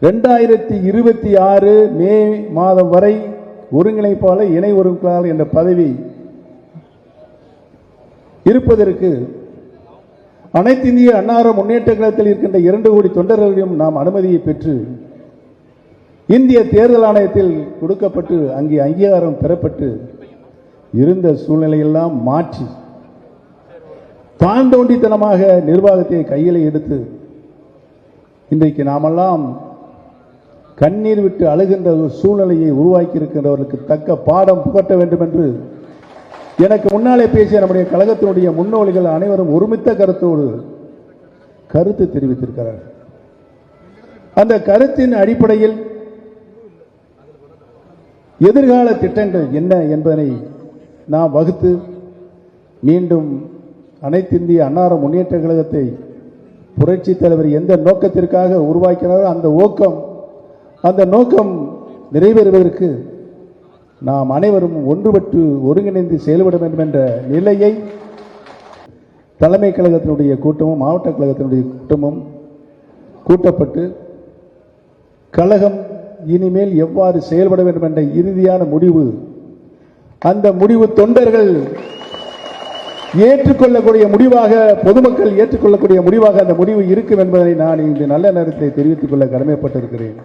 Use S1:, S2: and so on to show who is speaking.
S1: 2026 மே மாதம் வரை ஒருங்கிணைப்பாளர், இணை ஒருங்கிணைப்பாளர் என்ற பதவி இருப்பதற்கு அனைத்து இந்திய அன்னார முன்னேற்ற கழகத்தில் இருக்கின்ற 2 கோடி தொண்டர்களையும் நாம் அனுமதியை பெற்று இந்திய தேர்தல் ஆணையத்தில் கொடுக்கப்பட்டு அங்கே அங்கீகாரம் பெறப்பட்டு இருந்த சூழ்நிலையெல்லாம் மாற்றி தாண்டோண்டித்தனமாக நிர்வாகத்தை கையில் எடுத்து இன்றைக்கு நாமெல்லாம் கண்ணீர் விட்டு அழுகின்ற ஒரு சூழ்நிலையை உருவாக்கி இருக்கின்றவர்களுக்கு தக்க பாடம் புகட்ட வேண்டும் என்று எனக்கு முன்னாலே பேசிய நம்முடைய கழகத்தினுடைய முன்னோடிகள் அனைவரும் ஒருமித்த கருத்தோடு கருத்து தெரிவித்திருக்கிறார்கள். அந்த கருத்தின் அடிப்படையில் எதிர்கால திட்டங்கள் என்ன என்பதனை நாம் வகுத்து மீண்டும் அனைத்து இந்திய அன்னார முன்னேற்ற கழகத்தை புரட்சி தலைவர் எந்த நோக்கத்திற்காக உருவாக்கினாரோ அந்த நோக்கம் நிறைவேறுவதற்கு நாம் அனைவரும் ஒன்றுபட்டு ஒருங்கிணைந்து செயல்பட வேண்டும் என்ற நிலையை தலைமை கழகத்தினுடைய கூட்டமும் மாவட்ட கழகத்தினுடைய கூட்டமும் கூட்டப்பட்டு கழகம் இனிமேல் எவ்வாறு செயல்பட வேண்டும் என்ற இறுதியான முடிவு, அந்த முடிவு தொண்டர்கள் ஏற்றுக்கொள்ளக்கூடிய முடிவாக, பொதுமக்கள் ஏற்றுக்கொள்ளக்கூடிய முடிவாக அந்த முடிவு இருக்கும் என்பதை நான் இந்த நல்ல நேரத்தை தெரிவித்துக் கொள்ள கடமைப்பட்டிருக்கிறேன்.